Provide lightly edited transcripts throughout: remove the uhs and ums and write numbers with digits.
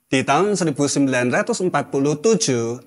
Di tahun 1947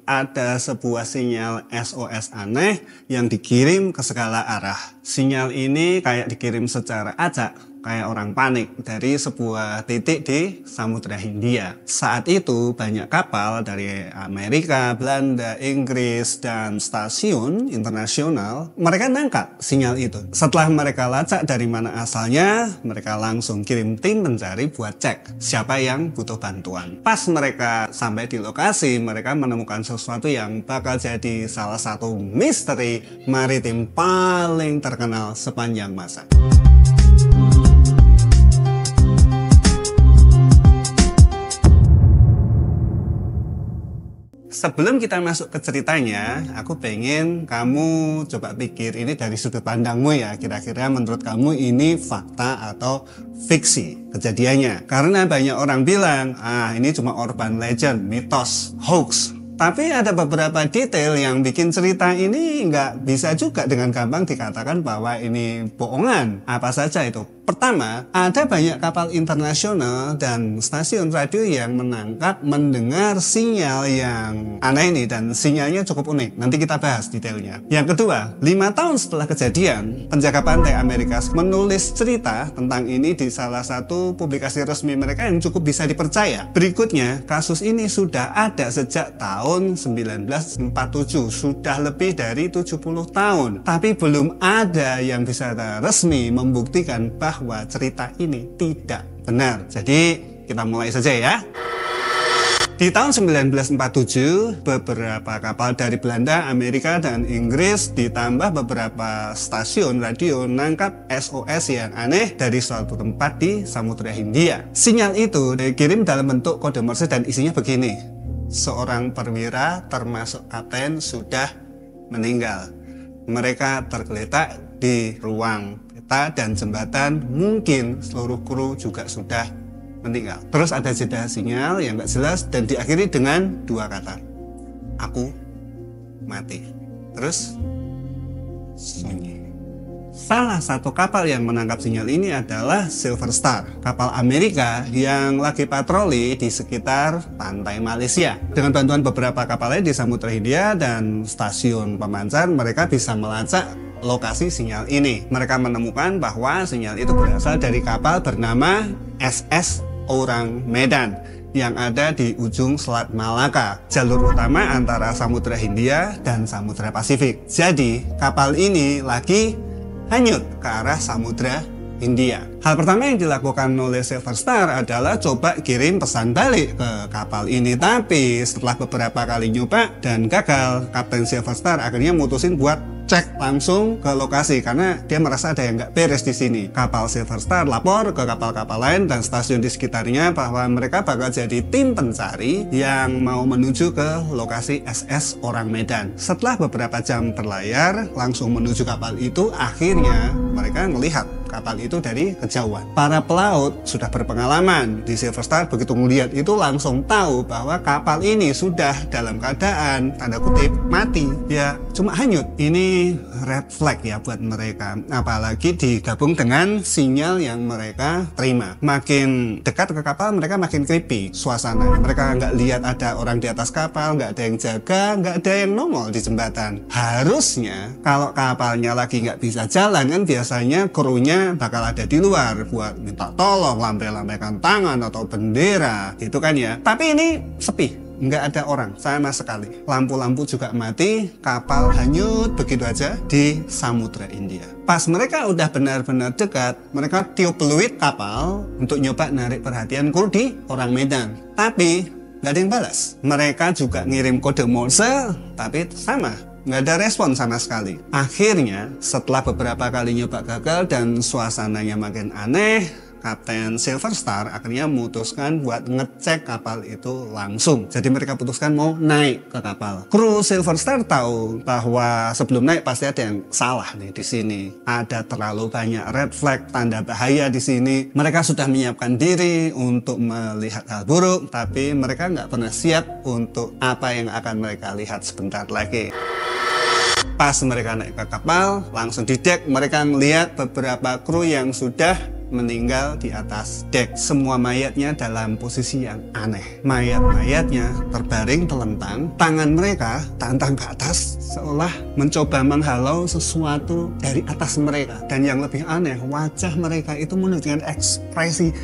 ada sebuah sinyal SOS aneh yang dikirim ke segala arah. Sinyal ini kayak dikirim secara acak, kayak orang panik dari sebuah titik di Samudra Hindia. Saat itu banyak kapal dari Amerika, Belanda, Inggris, dan stasiun internasional. Mereka nangkap sinyal itu. Setelah mereka lacak dari mana asalnya, mereka langsung kirim tim pencari buat cek siapa yang butuh bantuan. Pas mereka sampai di lokasi, mereka menemukan sesuatu yang bakal jadi salah satu misteri maritim paling terkenal sepanjang masa. Sebelum kita masuk ke ceritanya, aku pengen kamu coba pikir ini dari sudut pandangmu ya. Kira-kira menurut kamu ini fakta atau fiksi kejadiannya? Karena banyak orang bilang, ini cuma urban legend, mitos, hoax. Tapi ada beberapa detail yang bikin cerita ini nggak bisa juga dengan gampang dikatakan bahwa ini bohongan. Apa saja itu? Pertama, ada banyak kapal internasional dan stasiun radio yang mendengar sinyal yang aneh ini, dan sinyalnya cukup unik. Nanti kita bahas detailnya. Yang kedua, 5 tahun setelah kejadian, penjaga pantai Amerika menulis cerita tentang ini di salah satu publikasi resmi mereka yang cukup bisa dipercaya. Berikutnya, kasus ini sudah ada sejak tahun 1947, sudah lebih dari 70 tahun. Tapi belum ada yang bisa resmi membuktikan bahwa cerita ini tidak benar. Jadi kita mulai saja ya. Di tahun 1947, beberapa kapal dari Belanda, Amerika, dan Inggris ditambah beberapa stasiun radio nangkap SOS yang aneh dari suatu tempat di Samudra Hindia. Sinyal itu dikirim dalam bentuk kode Morse dan isinya begini. Seorang perwira termasuk kapten sudah meninggal. Mereka tergeletak di ruang peta dan jembatan, mungkin seluruh kru juga sudah meninggal. Terus ada jeda sinyal yang gak jelas dan diakhiri dengan 2 kata. Aku mati. Terus sunyi. Salah satu kapal yang menangkap sinyal ini adalah Silver Star, kapal Amerika yang lagi patroli di sekitar pantai Malaysia. Dengan bantuan beberapa kapal lain di Samudra Hindia dan stasiun pemancar, mereka bisa melacak lokasi sinyal ini. Mereka menemukan bahwa sinyal itu berasal dari kapal bernama SS Orang Medan yang ada di ujung Selat Malaka, jalur utama antara Samudra Hindia dan Samudra Pasifik. Jadi kapal ini lagi hanyut ke arah Samudra Hindia. Hal pertama yang dilakukan oleh Silver Star adalah coba kirim pesan balik ke kapal ini. Tapi setelah beberapa kali nyoba dan gagal, Kapten Silver Star akhirnya mutusin buat cek langsung ke lokasi karena dia merasa ada yang nggak beres di sini. Kapal Silver Star lapor ke kapal-kapal lain dan stasiun di sekitarnya bahwa mereka bakal jadi tim pencari yang mau menuju ke lokasi SS Orang Medan. Setelah beberapa jam berlayar langsung menuju kapal itu, akhirnya mereka melihat kapal itu dari kejauhan. Para pelaut sudah berpengalaman di Silver Star, begitu melihat itu langsung tahu bahwa kapal ini sudah dalam keadaan tanda kutip mati, ya cuma hanyut. Ini red flag ya buat mereka, apalagi digabung dengan sinyal yang mereka terima. Makin dekat ke kapal mereka makin creepy suasana. Mereka nggak lihat ada orang di atas kapal, nggak ada yang jaga, nggak ada yang nongol di jembatan. Harusnya kalau kapalnya lagi nggak bisa jalan kan biasanya krunya bakal ada di luar buat minta tolong, lambai-lambaikan tangan atau bendera gitu kan ya. Tapi ini sepi, nggak ada orang sama sekali. Lampu-lampu juga mati, kapal hanyut begitu aja di Samudra Hindia. Pas mereka udah benar-benar dekat, mereka tiup peluit kapal untuk nyoba narik perhatian kru di Orang Medan. Tapi nggak ada yang balas. Mereka juga ngirim kode Morse, tapi sama. Nggak ada respon sama sekali. Akhirnya setelah beberapa kali nyoba gagal dan suasananya makin aneh, Kapten Silver Star akhirnya memutuskan buat ngecek kapal itu langsung. Jadi mereka putuskan mau naik ke kapal. Kru Silver Star tahu bahwa sebelum naik pasti ada yang salah nih di sini. Ada terlalu banyak red flag, tanda bahaya di sini. Mereka sudah menyiapkan diri untuk melihat hal buruk, tapi mereka nggak pernah siap untuk apa yang akan mereka lihat sebentar lagi. Pas mereka naik ke kapal, langsung di dek mereka melihat beberapa kru yang sudah meninggal di atas dek. Semua mayatnya dalam posisi yang aneh. Mayat-mayatnya terbaring telentang, tangan mereka tantang ke atas seolah mencoba menghalau sesuatu dari atas mereka. Dan yang lebih aneh, wajah mereka itu menunjukkan ekspresi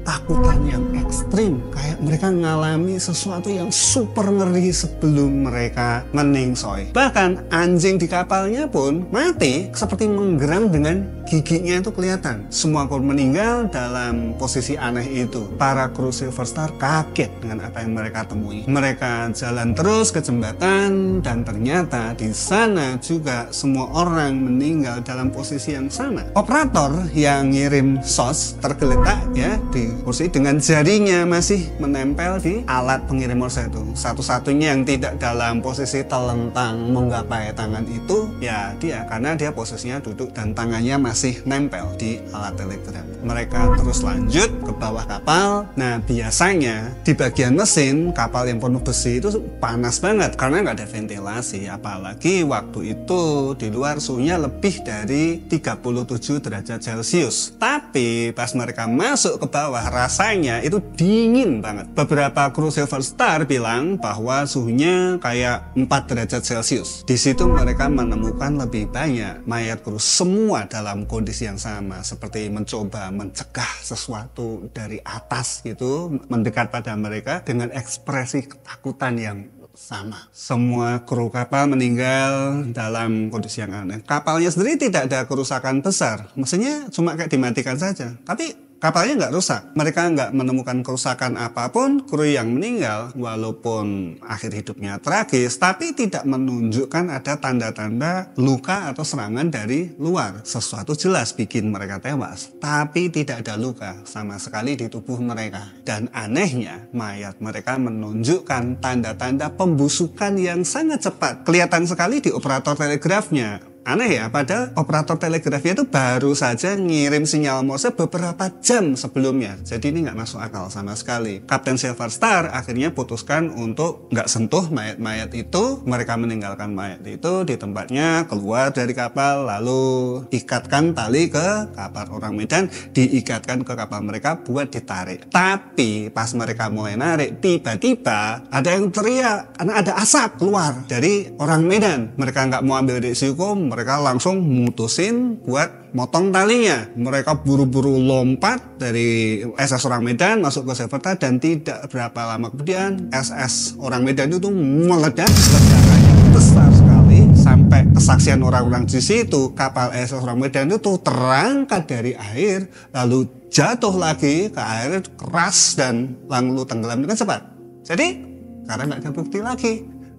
takutan yang ekstrim, kayak mereka mengalami sesuatu yang super ngeri sebelum mereka meningsoy. Bahkan anjing di kapalnya pun mati seperti menggeram dengan giginya itu kelihatan. Semua kru meninggal dalam posisi aneh itu. Para kru Silver Star kaget dengan apa yang mereka temui. Mereka jalan terus ke jembatan dan ternyata di sana juga semua orang meninggal dalam posisi yang sama. Operator yang ngirim SOS tergeletak ya di kursi dengan jarinya masih menempel di alat pengirim Morse itu. Satu-satunya yang tidak dalam posisi telentang menggapai tangan itu ya dia, karena dia posisinya duduk dan tangannya masih nempel di alat telegram. Mereka terus lanjut ke bawah kapal. Nah biasanya di bagian mesin kapal yang penuh besi itu panas banget karena nggak ada ventilasi, apalagi waktu itu di luar suhunya lebih dari 37 derajat Celcius. Tapi pas mereka masuk ke bawah rasanya itu dingin banget. Beberapa kru Silver Star bilang bahwa suhunya kayak 4 derajat Celcius. Di situ mereka menemukan lebih banyak mayat kru, semua dalam kondisi yang sama, seperti mencoba mencegah sesuatu dari atas gitu mendekat pada mereka dengan ekspresi ketakutan yang sama. Semua kru kapal meninggal dalam kondisi yang aneh. Kapalnya sendiri tidak ada kerusakan besar, mesinnya cuma kayak dimatikan saja, tapi kapalnya nggak rusak. Mereka nggak menemukan kerusakan apapun. Kru yang meninggal walaupun akhir hidupnya tragis, tapi tidak menunjukkan ada tanda-tanda luka atau serangan dari luar. Sesuatu jelas bikin mereka tewas, tapi tidak ada luka sama sekali di tubuh mereka. Dan anehnya mayat mereka menunjukkan tanda-tanda pembusukan yang sangat cepat. Kelihatan sekali di operator telegrafnya. Aneh ya, padahal operator telegrafnya itu baru saja ngirim sinyal Morse beberapa jam sebelumnya. Jadi ini nggak masuk akal sama sekali. Kapten Silver Star akhirnya putuskan untuk nggak sentuh mayat-mayat itu. Mereka meninggalkan mayat itu di tempatnya, keluar dari kapal, lalu ikatkan tali ke kapal orang Medan, diikatkan ke kapal mereka buat ditarik. Tapi pas mereka mulai narik, tiba-tiba ada yang teriak karena ada asap keluar dari orang Medan. Mereka nggak mau ambil risiko, mereka langsung mutusin buat motong talinya. Mereka buru-buru lompat dari SS Orang Medan masuk ke Silver Star, dan tidak berapa lama kemudian SS Orang Medan itu meledak. Ledakannya besar sekali sampai kesaksian orang-orang di situ, kapal SS Orang Medan itu terangkat dari air lalu jatuh lagi ke air keras dan lalu tenggelam dengan cepat. Jadi karena nggak ada bukti lagi,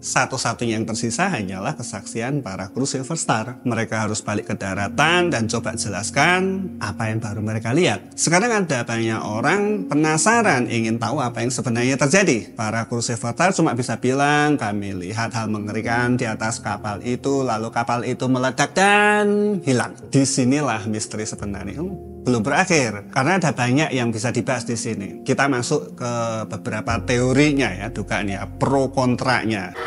satu-satunya yang tersisa hanyalah kesaksian para kru Silver Star. Mereka harus balik ke daratan dan coba jelaskan apa yang baru mereka lihat. Sekarang ada banyak orang penasaran ingin tahu apa yang sebenarnya terjadi. Para kru Silver Star cuma bisa bilang, kami lihat hal mengerikan di atas kapal itu, lalu kapal itu meledak dan hilang. Disinilah misteri sebenarnya belum berakhir, karena ada banyak yang bisa dibahas di sini. Kita masuk ke beberapa teorinya ya, dugaannya, pro kontranya.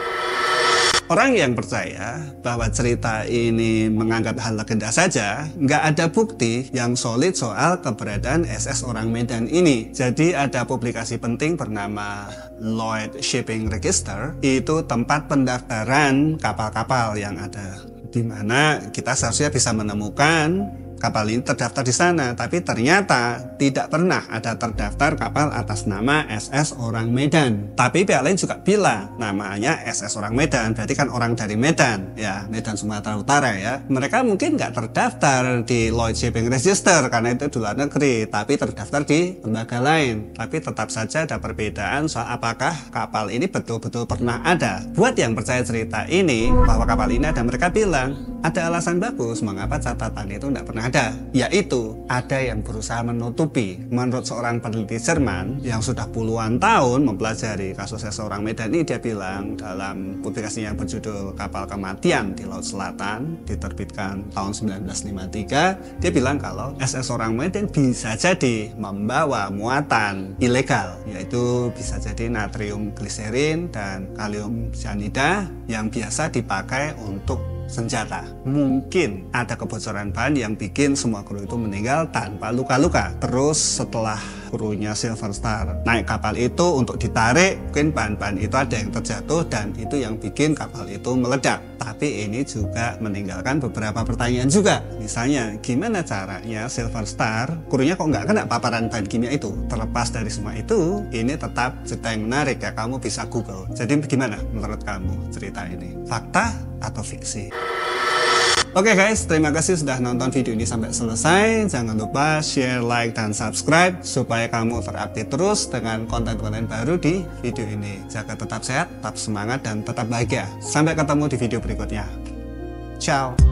Orang yang percaya bahwa cerita ini menganggap hal legenda saja, nggak ada bukti yang solid soal keberadaan SS Orang Medan ini. Jadi ada publikasi penting bernama Lloyd Shipping Register, itu tempat pendaftaran kapal-kapal yang ada, di mana kita seharusnya bisa menemukan kapal ini terdaftar di sana, tapi ternyata tidak pernah ada terdaftar kapal atas nama SS Orang Medan. Tapi pihak lain juga bilang namanya SS Orang Medan, berarti kan orang dari Medan, ya Medan Sumatera Utara ya. Mereka mungkin nggak terdaftar di Lloyd Shipping Register karena itu di luar negeri, tapi terdaftar di lembaga lain. Tapi tetap saja ada perbedaan soal apakah kapal ini betul-betul pernah ada. Buat yang percaya cerita ini bahwa kapal ini ada, mereka bilang ada alasan bagus mengapa catatan itu tidak pernah ada, yaitu ada yang berusaha menutupi. Menurut seorang peneliti Jerman yang sudah puluhan tahun mempelajari kasus SS Orang Medan ini, dia bilang dalam publikasinya yang berjudul Kapal Kematian di Laut Selatan, diterbitkan tahun 1953, dia bilang kalau SS Orang Medan bisa jadi membawa muatan ilegal, yaitu bisa jadi natrium gliserin dan kalium cyanida yang biasa dipakai untuk senjata. Mungkin ada kebocoran ban yang bikin semua kru itu meninggal tanpa luka-luka. Terus setelah krunya Silver Star naik kapal itu untuk ditarik, mungkin ban-ban itu ada yang terjatuh dan itu yang bikin kapal itu meledak. Tapi ini juga meninggalkan beberapa pertanyaan juga. Misalnya, gimana caranya Silver Star krunya kok nggak kena paparan ban kimia itu? Terlepas dari semua itu, ini tetap cerita yang menarik ya, kamu bisa Google. Jadi gimana menurut kamu cerita ini? Fakta atau fiksi? Oke guys, terima kasih sudah nonton video ini sampai selesai. Jangan lupa share, like, dan subscribe supaya kamu terupdate terus dengan konten-konten baru di video ini. Jaga tetap sehat, tetap semangat, dan tetap bahagia. Sampai ketemu di video berikutnya. Ciao!